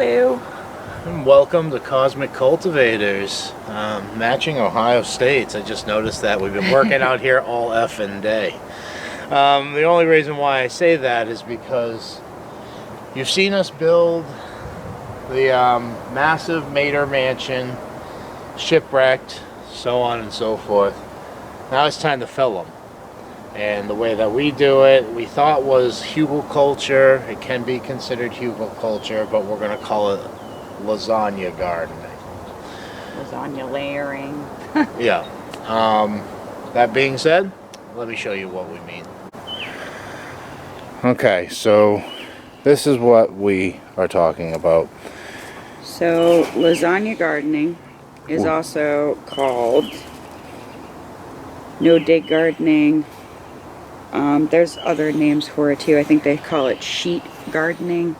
Hello. And welcome to Cosmic Cultivators, matching Ohio States. I just noticed that we've been working out here all effing day. The only reason why I say that is because you've seen us build the massive Mater mansion, shipwrecked, so on and so forth. Now it's time to fill them. And the way that we do it, we thought was hugelculture. It can be considered hugelculture, but we're going to call it lasagna gardening. Lasagna layering. Yeah. That being said, let me show you what we mean. Okay, so this is what we are talking about. So, lasagna gardening is also called no-dig gardening. There's other names for it too. I think they call it sheet gardening.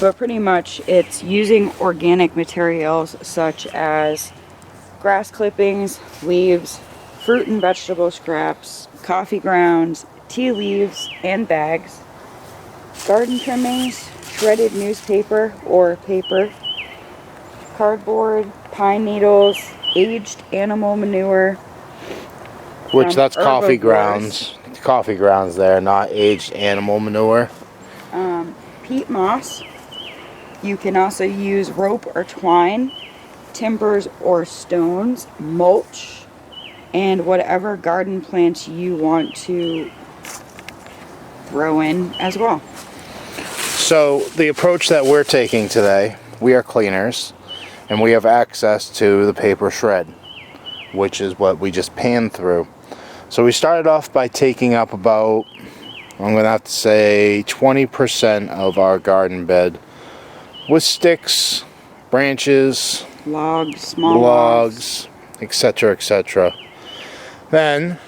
But pretty much it's using organic materials such as grass clippings, leaves, fruit and vegetable scraps, coffee grounds, tea leaves and bags, garden trimmings, shredded newspaper or paper, cardboard, pine needles, aged animal manure. Which that's coffee grounds. Coffee grounds there, not aged animal manure. Peat moss. You can also use rope or twine, timbers or stones, mulch, and whatever garden plants you want to throw in as well. So the approach that we're taking today, we are cleaners, and we have access to the paper shred, which is what we just panned through. So we started off by taking up about, I'm going to have to say 20% of our garden bed with sticks, branches, logs, small logs, etc., etc. Then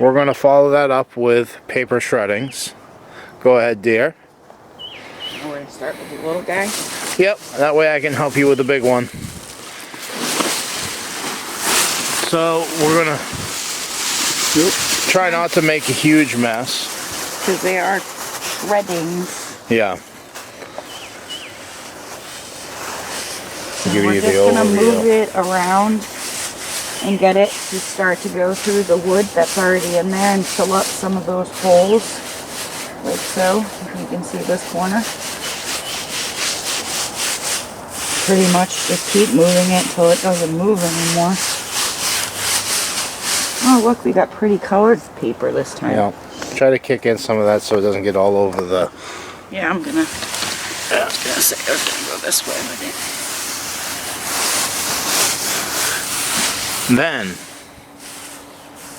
we're going to follow that up with paper shreddings. Go ahead, dear. We're going to start with the little guy. Yep, that way I can help you with the big one. So we're going to try not to make a huge mess. Because they are shreddings. Yeah. So we're just going to move it around and get it to start to go through the wood that's already in there and fill up some of those holes. Like so. If you can see this corner. Pretty much just keep moving it until it doesn't move anymore. Oh look, we got pretty colored paper this time. Yeah. Try to kick in some of that so it doesn't get all over the... Yeah, I was gonna say I was gonna go this way with it. Then,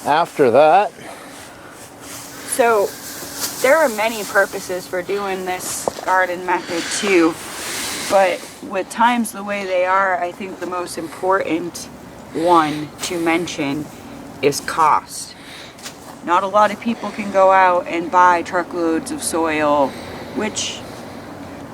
after that... So, there are many purposes for doing this garden method too. But with times the way they are, I think the most important one to mention is cost. Not a lot of people can go out and buy truckloads of soil, which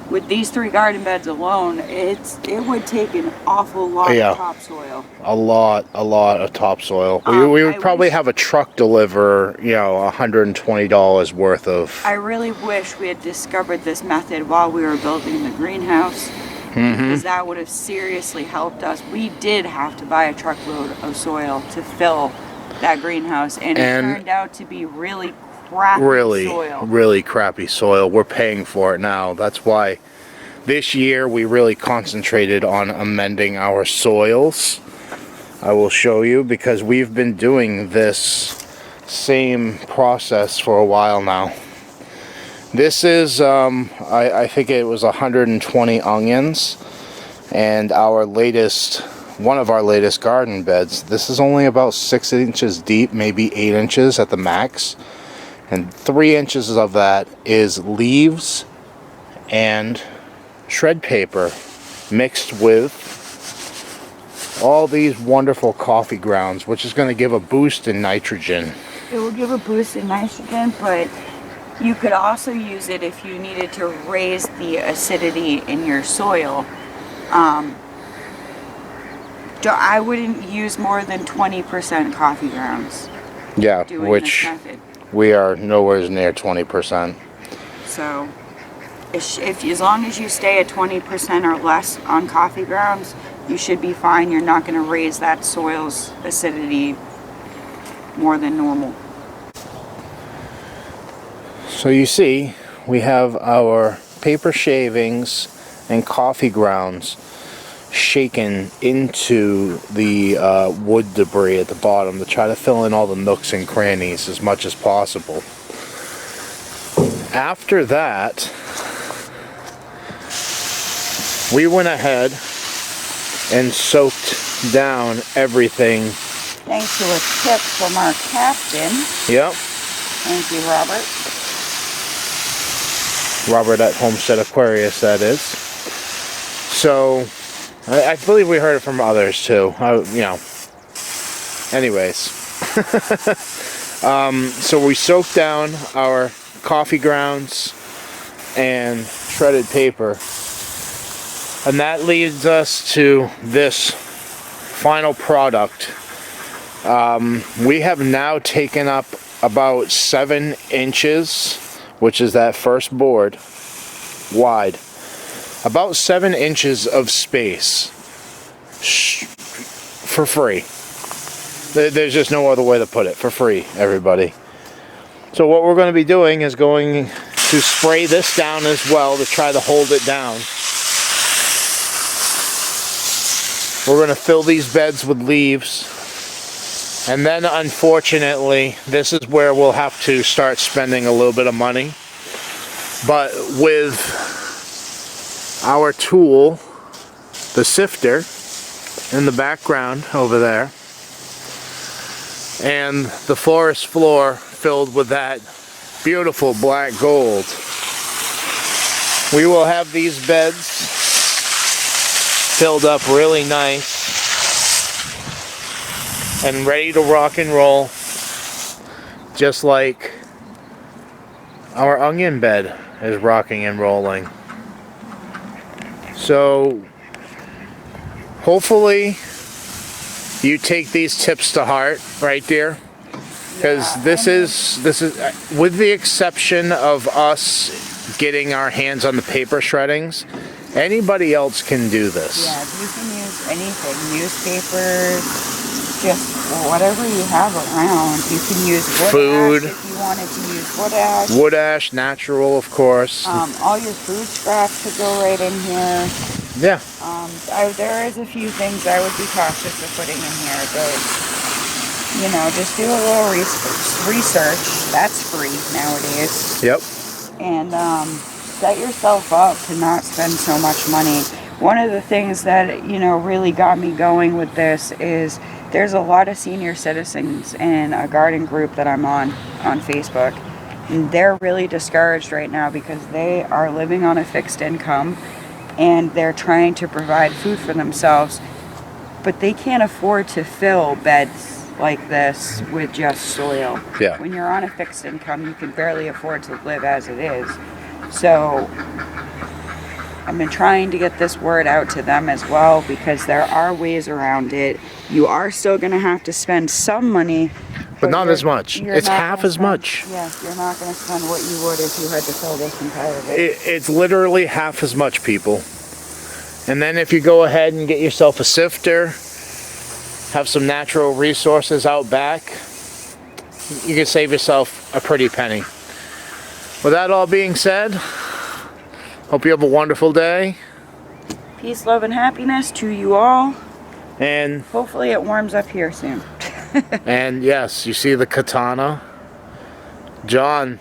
with these 3 garden beds alone, it would take an awful lot of topsoil. A lot of topsoil. We would probably have a truck deliver, $120 worth of... I really wish we had discovered this method while we were building the greenhouse. Because that would have seriously helped us. We did have to buy a truckload of soil to fill that greenhouse, and it turned out to be really crappy soil. Really crappy soil. We're paying for it now. That's why this year we really concentrated on amending our soils. I will show you, because we've been doing this same process for a while now. This is, I think it was 120 onions, and one of our latest garden beds. This is only about 6 inches deep, maybe 8 inches at the max, and 3 inches of that is leaves and shred paper mixed with all these wonderful coffee grounds, which is going to give a boost in nitrogen. It will give a boost in nitrogen, but you could also use it if you needed to raise the acidity in your soil. I wouldn't use more than 20% coffee grounds. Yeah, which we are nowhere near 20%. So if as long as you stay at 20% or less on coffee grounds, you should be fine. You're not going to raise that soil's acidity more than normal. So you see, we have our paper shavings and coffee grounds shaken into the wood debris at the bottom to try to fill in all the nooks and crannies as much as possible. After that, we went ahead and soaked down everything. Thanks to a tip from our captain. Yep. Thank you, Robert. Robert at Homestead Aquarius, that is. So, I believe we heard it from others too. You know. Anyways. So we soaked down our coffee grounds and shredded paper. And that leads us to this final product. We have now taken up about 7 inches, which is that first board, wide. About 7 inches of space for free. There's just no other way to put it. For free, everybody. So what we're going to be doing is going to spray this down as well to try to hold it down. We're going to fill these beds with leaves. And then, unfortunately, this is where we'll have to start spending a little bit of money. But with our tool, the sifter, in the background over there, and the forest floor filled with that beautiful black gold, we will have these beds filled up really nice and ready to rock and roll, just like our onion bed is rocking and rolling. So hopefully you take these tips to heart, right dear? Because this is with the exception of us getting our hands on the paper shreddings, anybody else can do this. Yeah, you can use anything, newspapers, just whatever you have around. You can use wood ash if you wanted to use wood ash. Wood ash, natural, of course. All your food scraps could go right in here. Yeah. There is a few things I would be cautious of putting in here, but you know, just do a little research. That's free nowadays. Yep. And set yourself up to not spend so much money. One of the things that, you know, really got me going with this is there's a lot of senior citizens in a garden group that I'm on Facebook, and they're really discouraged right now because they are living on a fixed income and they're trying to provide food for themselves, but they can't afford to fill beds like this with just soil. Yeah. When you're on a fixed income, you can barely afford to live as it is. So I've been trying to get this word out to them as well, because there are ways around it. You are still going to have to spend some money, but not as much. It's half as much. Yes, you're not going to spend what you would if you had to fill this entire bed. It's literally half as much, people. And then if you go ahead and get yourself a sifter, have some natural resources out back, you can save yourself a pretty penny. With that all being said, hope you have a wonderful day. Peace, love, and happiness to you all. And hopefully it warms up here soon. And yes, you see the katana? John,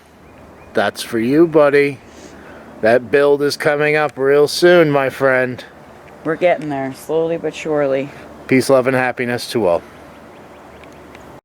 that's for you, buddy. That build is coming up real soon, my friend. We're getting there, slowly but surely. Peace, love, and happiness to all.